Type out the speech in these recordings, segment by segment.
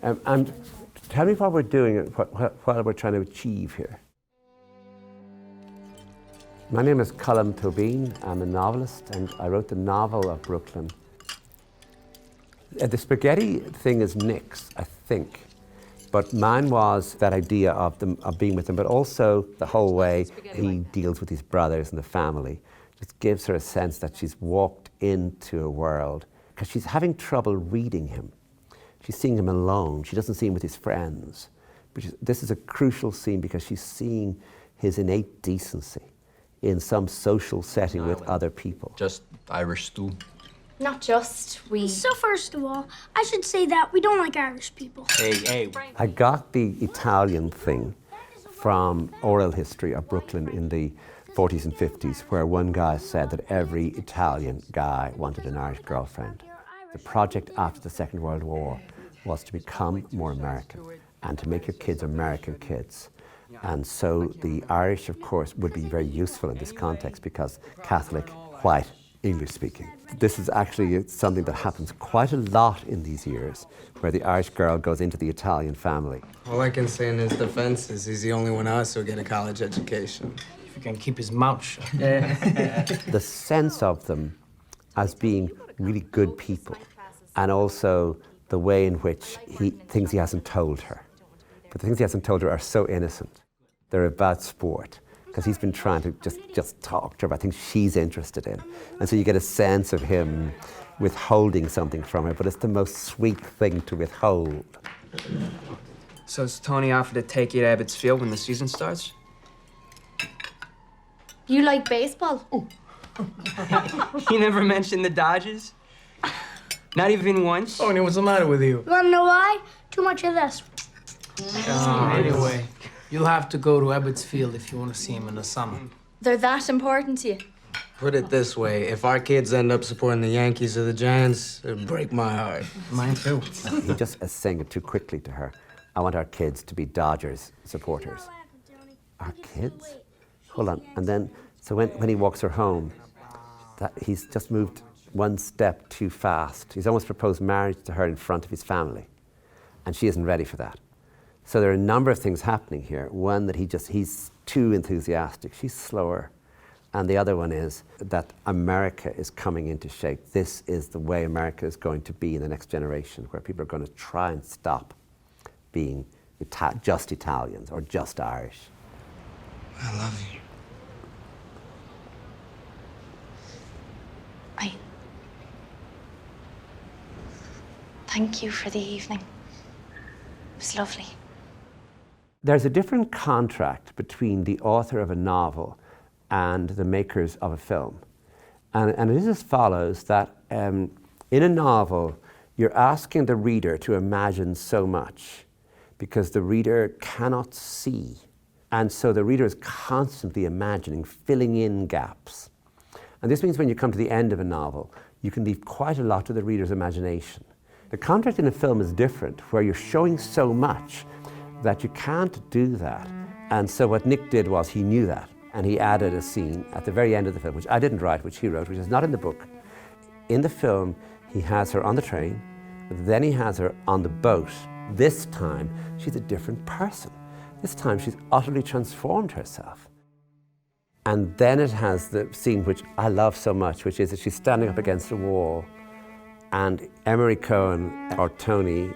And tell me what we're doing, what we're trying to achieve here. My name is Colm Tóibín. I'm a novelist, and I wrote the novel of Brooklyn. The spaghetti thing is Nick's, I think, but mine was that idea of being with them, but also the whole way he deals with his brothers and the family. It gives her a sense that she's walked into a world, because she's having trouble reading him. She's seeing him alone. She doesn't see him with his friends. But this is a crucial scene because she's seeing his innate decency in some social setting with other people. Just Irish stew. Not just, we... So first of all, I should say that we don't like Irish people. Hey. I got the Italian thing from oral history of Brooklyn in the 40s and 50s, where one guy said that every Italian guy wanted an Irish girlfriend. The project after the Second World War was to become more American and to make your kids American kids. And so the Irish, of course, would be very useful in this context because Catholic, white, English-speaking. This is actually something that happens quite a lot in these years, where the Irish girl goes into the Italian family. All I can say in his defense is he's the only one of us who'll get a college education. If he can keep his mouth shut. The sense of them as being really good people, and also the way in which things he hasn't told her. But the things he hasn't told her are so innocent. They're about sport, because he's been trying to just talk to her about things she's interested in. And so you get a sense of him withholding something from her, but it's the most sweet thing to withhold. So has Tony offered to take you to Ebbets Field when the season starts? You like baseball? You never mentioned the Dodgers? Not even once? Tony, what's the matter with you? You wanna know why? Too much of this. Anyway, you'll have to go to Ebbets Field if you want to see him in the summer. They're that important to you? Put it this way, if our kids end up supporting the Yankees or the Giants, it'd break my heart. Mine too. He just is saying it too quickly to her. I want our kids to be Dodgers supporters. Our kids? Hold on. And then, so when he walks her home, he's just moved one step too fast. He's almost proposed marriage to her in front of his family. And she isn't ready for that. So there are a number of things happening here. One, that he's too enthusiastic. She's slower. And the other one is that America is coming into shape. This is the way America is going to be in the next generation, where people are going to try and stop being just Italians or just Irish. I love you. Thank you for the evening. It was lovely. There's a different contract between the author of a novel and the makers of a film. And it is as follows, that in a novel, you're asking the reader to imagine so much because the reader cannot see. And so the reader is constantly imagining, filling in gaps. And this means when you come to the end of a novel, you can leave quite a lot to the reader's imagination. The contract in a film is different, where you're showing so much that you can't do that. And so what Nick did was he knew that, and he added a scene at the very end of the film, which I didn't write, which he wrote, which is not in the book. In the film, he has her on the train, then he has her on the boat. This time, she's a different person. This time, she's utterly transformed herself. And then it has the scene which I love so much, which is that she's standing up against a wall, and Emery Cohen, or Tony,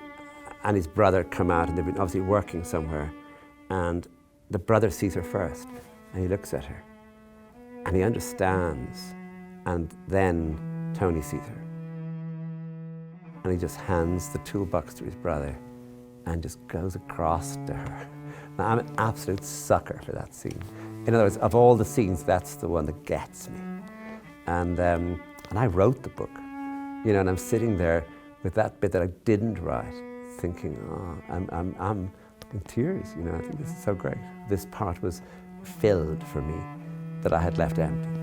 and his brother come out, and they've been obviously working somewhere, and the brother sees her first, and he looks at her, and he understands, and then Tony sees her. And he just hands the toolbox to his brother, and just goes across to her. Now, I'm an absolute sucker for that scene. In other words, of all the scenes, that's the one that gets me. And I wrote the book, you know, and I'm sitting there with that bit that I didn't write, thinking, oh, I'm in tears, you know, I think this is so great. This part was filled for me that I had left empty.